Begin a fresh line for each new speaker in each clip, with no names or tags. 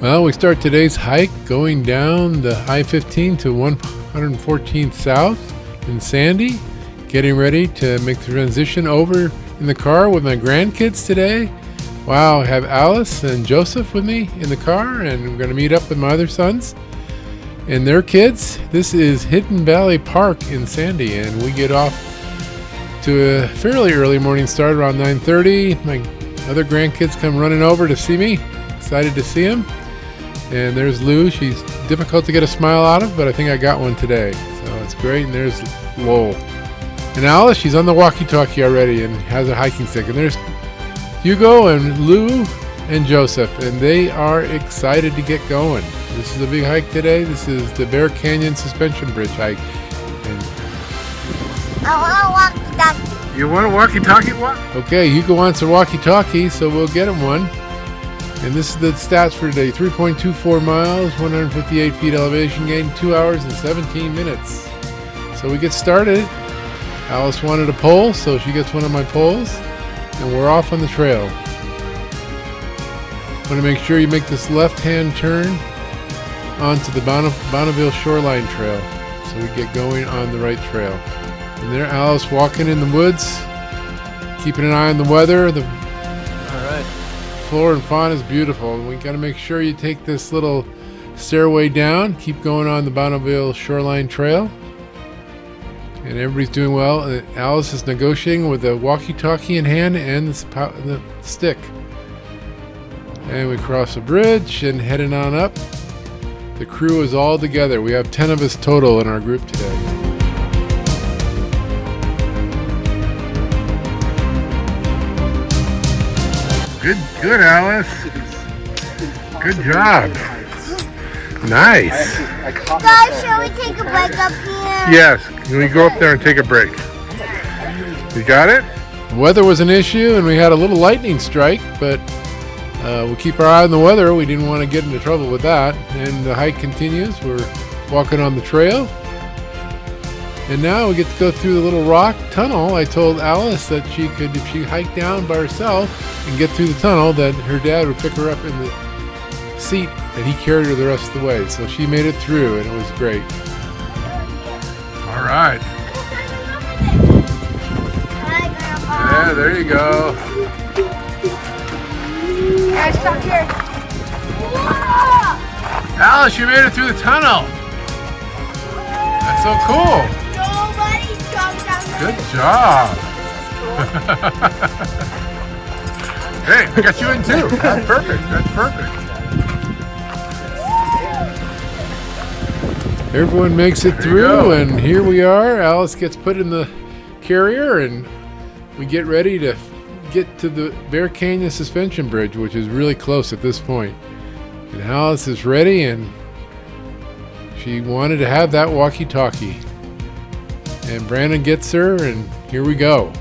Well, we start today's hike going down the I-15 to 114th South in Sandy, getting ready to make the transition over in the car with my grandkids today. Wow, I have Alice and Joseph with me in the car, and I'm going to meet up with my other sons and their kids. This is Hidden Valley Park in Sandy, and we get off to a fairly early morning start around 9:30. My other grandkids come running over to see me. Excited to see them. And there's Lou. She's difficult to get a smile out of, but I think I got one today. So it's great. And there's Lowell. And Alice, she's on the walkie-talkie already and has a hiking stick. And there's Hugo and Lou and Joseph, and they are excited to get going. This is a big hike today. This is the Bear Canyon Suspension Bridge hike. And
I want a walkie-talkie.
you want a walkie-talkie? What? Okay, Hugo wants a walkie-talkie, so we'll get him one. And this is the stats for today. 3.24 miles, 158 feet elevation gain, 2 hours and 17 minutes. So we get started. Alice wanted a pole, so she gets one of my poles. And we're off on the trail. Want to make sure you make this left-hand turn onto the Bonneville Shoreline Trail. So we get going on the right trail. And there Alice walking in the woods, keeping an eye on the weather. Flora and fauna is beautiful, and we got to make sure you take this little stairway down, keep going on the Bonneville Shoreline Trail, and everybody's doing well. Alice is negotiating with a walkie-talkie in hand and the stick, and we cross a bridge and heading on up. The crew is all together. We have 10 of us total in our group today. Good, Alice. Good job. Nice.
Guys, shall we take a break up here?
Yes. Can we go up there and take a break? You got it? The weather was an issue, and we had a little lightning strike, but we'll keep our eye on the weather. We didn't want to get into trouble with that. And the hike continues. We're walking on the trail. And now we get to go through the little rock tunnel. I told Alice that she could, if she hiked down by herself and get through the tunnel, that her dad would pick her up in the seat and he carried her the rest of the way. So she made it through, and it was great. All right.
Hi, Grandpa.
Yeah, there you go.
Guys, stop here. Whoa!
Alice, you made it through the tunnel. That's so cool.
Nobody jumped down there.
Good job. Hey, I got you in too. That's perfect. That's perfect. Everyone makes it through, and here we are. Alice gets put in the carrier, and we get ready to get to the Bear Canyon Suspension Bridge, which is really close at this point. And Alice is ready, and she wanted to have that walkie-talkie. And Brandon gets her, and here we go.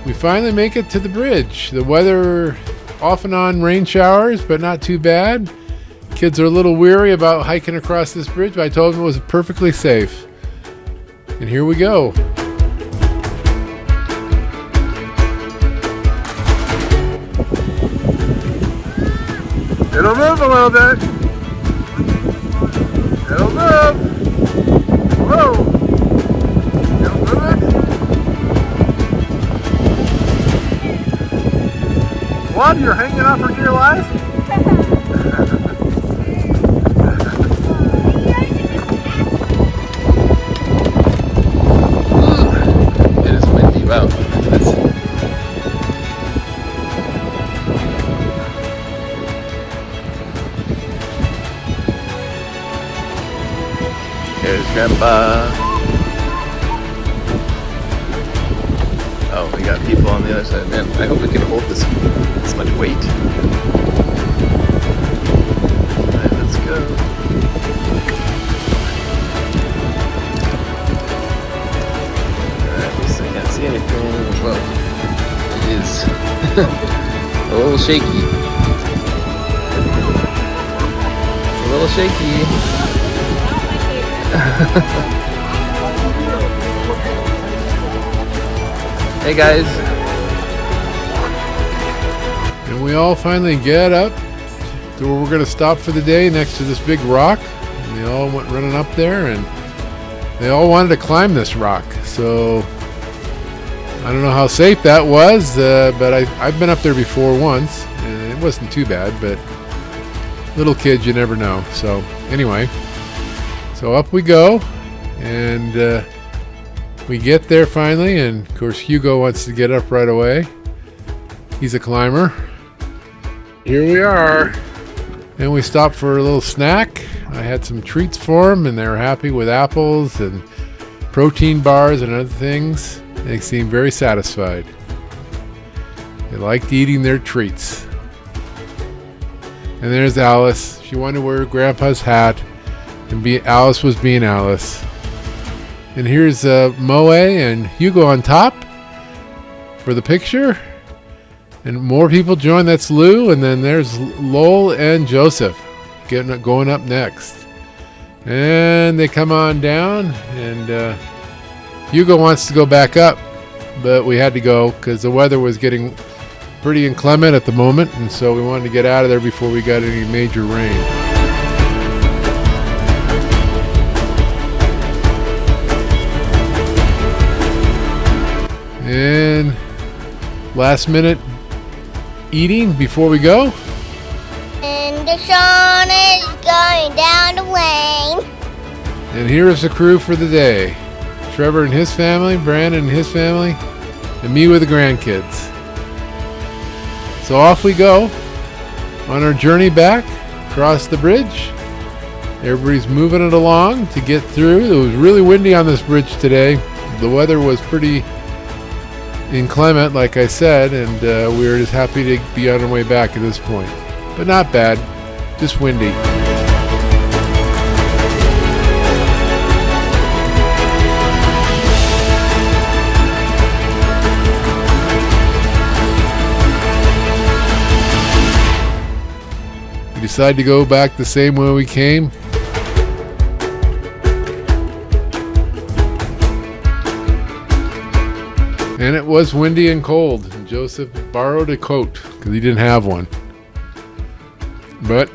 We finally make it to the bridge. The weather off and on rain showers, but not too bad. Kids are a little weary about hiking across this bridge, but I told them it was perfectly safe. And here we go. It'll move a little bit. It'll move. Whoa. It'll move it. What? You're hanging on for dear life?
It is windy. Wow. There's Grandpa. Oh, we got people on the other side. Man, I hope we can hold this much weight. Alright, let's go. Alright, at least I can't see anything. Whoa. It is a little shaky. A little shaky. Hey guys.
And we all finally get up So we're going to stop for the day next to this big rock. And they all went running up there, and they all wanted to climb this rock. So I don't know how safe that was, but I've been up there before once, and it wasn't too bad, but little kids, you never know. So anyway, so up we go, and we get there finally, and of course Hugo wants to get up right away. He's a climber. Here we are. And we stopped for a little snack. I had some treats for them, and they were happy with apples and protein bars and other things. They seemed very satisfied. They liked eating their treats. And there's Alice. She wanted to wear Grandpa's hat, and Alice was being Alice. And here's Moe and Hugo on top for the picture. And more people joined. That's Lou, and then there's Lowell and Joseph going up next. And they come on down, and Hugo wants to go back up, but we had to go because the weather was getting pretty inclement at the moment, and so we wanted to get out of there before we got any major rain. And last minute eating before we go.
And the sun is going down the lane.
And here is the crew for the day. Trevor and his family, Brandon and his family, and me with the grandkids. So off we go on our journey back across the bridge. Everybody's moving it along to get through. It was really windy on this bridge today. The weather was pretty inclement, like I said, and we were just happy to be on our way back at this point. But not bad, just windy. We decided to go back the same way we came. And it was windy and cold, and Joseph borrowed a coat because he didn't have one. But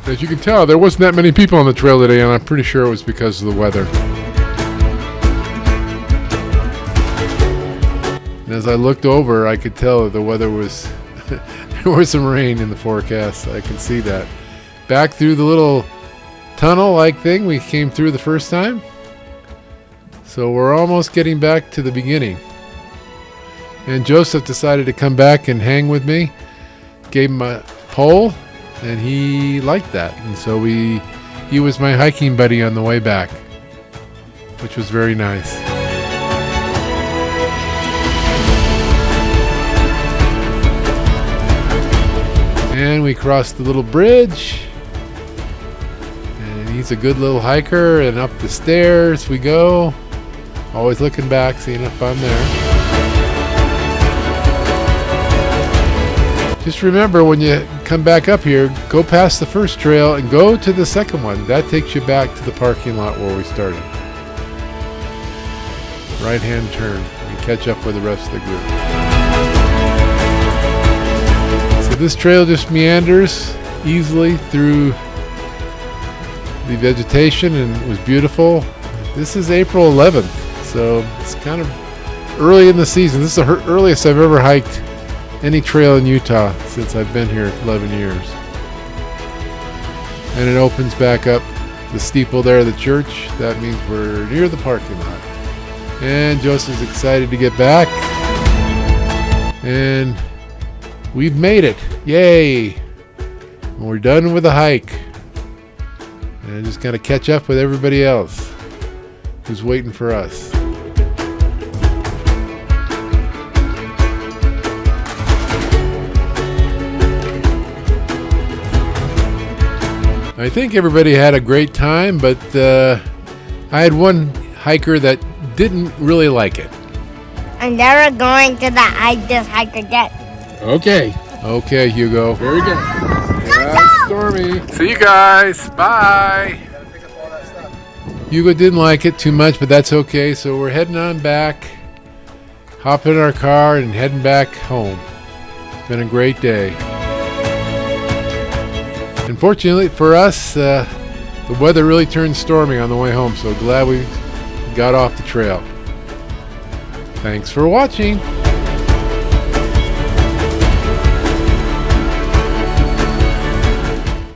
as you can tell, there wasn't that many people on the trail today, and I'm pretty sure it was because of the weather. And as I looked over, I could tell that the weather was there was some rain in the forecast. I can see that. Back through the little tunnel-like thing we came through the first time. So we're almost getting back to the beginning. And Joseph decided to come back and hang with me. Gave him a pole, and he liked that. And so he was my hiking buddy on the way back, which was very nice. And we crossed the little bridge. And he's a good little hiker, and up the stairs we go. Always looking back, seeing if I'm there. Just remember, when you come back up here, go past the first trail and go to the second one. That takes you back to the parking lot where we started. Right-hand turn and catch up with the rest of the group. So this trail just meanders easily through the vegetation, and it was beautiful. This is April 11th, so it's kind of early in the season. This is the earliest I've ever hiked any trail in Utah since I've been here 11 years. And it opens back up the steeple there of the church. That means we're near the parking lot. And Joseph's excited to get back. And we've made it. Yay! And we're done with the hike. And just gotta catch up with everybody else who's waiting for us. I think everybody had a great time, but I had one hiker that didn't really like it.
I'm never going to the hike this hike again.
Okay.
Okay, Hugo.
Very good.
Yeah, Stormy. See you guys. Bye. Hugo didn't like it too much, but that's okay. So we're heading on back, hopping in our car and heading back home. It's been a great day. Unfortunately for us, the weather really turned stormy on the way home, so glad we got off the trail. Thanks for watching.